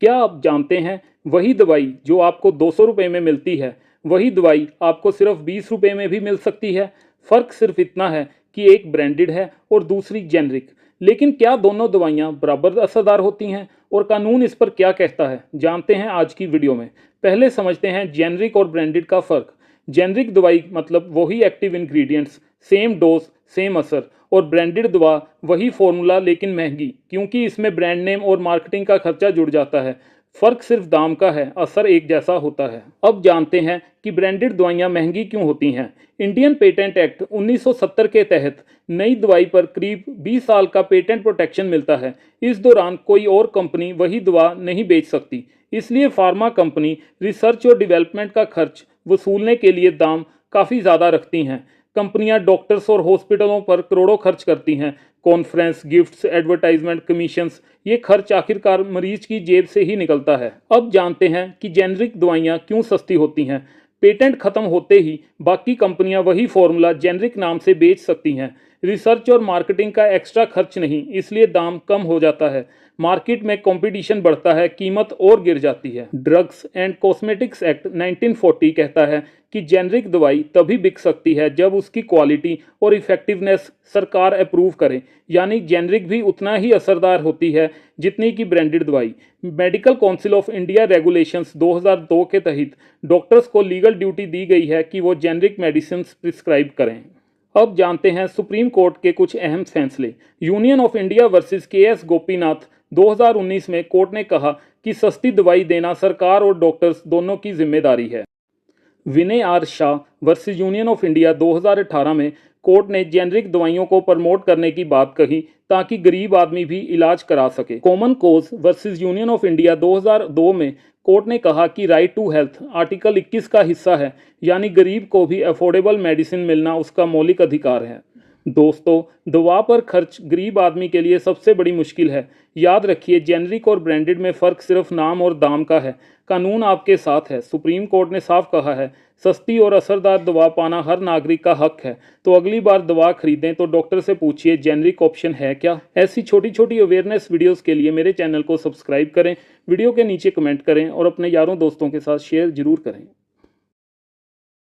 क्या आप जानते हैं वही दवाई जो आपको 200 रुपये में मिलती है, वही दवाई आपको सिर्फ 20 रुपये में भी मिल सकती है। फ़र्क सिर्फ इतना है कि एक ब्रांडेड है और दूसरी जेनरिक। लेकिन क्या दोनों दवाइयाँ बराबर असरदार होती हैं और कानून इस पर क्या कहता है, जानते हैं आज की वीडियो में। पहले समझते हैं जेनरिक और ब्रांडेड का फ़र्क। जेनरिक दवाई मतलब वही active ingredients, same dose, same असर। और ब्रांडेड दवा वही फॉर्मूला लेकिन महंगी, क्योंकि इसमें ब्रांड नेम और मार्केटिंग का खर्चा जुड़ जाता है। फर्क सिर्फ दाम का है, असर एक जैसा होता है। अब जानते हैं कि ब्रांडेड दवाइयां महंगी क्यों होती हैं। इंडियन पेटेंट एक्ट 1970 के तहत नई दवाई पर करीब 20 साल का पेटेंट प्रोटेक्शन मिलता है। इस दौरान कोई और कंपनी वही दवा नहीं बेच सकती। इसलिए फार्मा कंपनी रिसर्च और डेवलपमेंट का खर्च वसूलने के लिए दाम काफ़ी ज़्यादा रखती हैं। कंपनियां डॉक्टर्स और हॉस्पिटलों पर करोड़ों खर्च करती हैं। कॉन्फ्रेंस, गिफ्ट्स, एडवर्टाइजमेंट, कमीशंस, ये खर्च आखिरकार मरीज की जेब से ही निकलता है। अब जानते हैं कि जेनरिक दवाइयाँ क्यों सस्ती होती हैं। पेटेंट खत्म होते ही बाकी कंपनियां वही फॉर्मूला जेनरिक नाम से बेच सकती हैं। रिसर्च और मार्केटिंग का एक्स्ट्रा खर्च नहीं, इसलिए दाम कम हो जाता है। मार्केट में कंपटीशन बढ़ता है, कीमत और गिर जाती है। ड्रग्स एंड कॉस्मेटिक्स एक्ट 1940 कहता है कि जेनरिक दवाई तभी बिक सकती है जब उसकी क्वालिटी और इफेक्टिवनेस सरकार अप्रूव करे, यानी जेनरिक भी उतना ही असरदार होती है जितनी की ब्रांडेड दवाई। Medical council of India regulations 2002 के तहत डॉक्टर्स को लीगल ड्यूटी दी गई है कि वो जेनरिक मेडिसिन प्रिस्क्राइब करें। अब जानते हैं सुप्रीम कोर्ट के कुछ अहम फैसले। Union of India versus KS. Gopinath 2019 में कोर्ट ने कहा कि सस्ती दवाई देना सरकार और डॉक्टर्स दोनों की जिम्मेदारी है। Vinay R Shah versus union of India 2018 में कोर्ट ने जेनरिक दवाइयों को प्रमोट करने की बात कही ताकि गरीब आदमी भी इलाज करा सके। Common cause versus union of India 2002 में कोर्ट ने कहा कि राइट टू हेल्थ आर्टिकल 21 का हिस्सा है, यानी गरीब को भी अफोर्डेबल मेडिसिन मिलना उसका मौलिक अधिकार है। दोस्तों, दवा पर खर्च गरीब आदमी के लिए सबसे बड़ी मुश्किल है। याद रखिए, जेनरिक और ब्रांडेड में फ़र्क सिर्फ नाम और दाम का है। कानून आपके साथ है। सुप्रीम कोर्ट ने साफ कहा है, सस्ती और असरदार दवा पाना हर नागरिक का हक है। तो अगली बार दवा खरीदें तो डॉक्टर से पूछिए जेनरिक ऑप्शन है क्या। ऐसी छोटी छोटी अवेयरनेस वीडियोस के लिए मेरे चैनल को सब्सक्राइब करें, वीडियो के नीचे कमेंट करें और अपने यारों दोस्तों के साथ शेयर जरूर करें।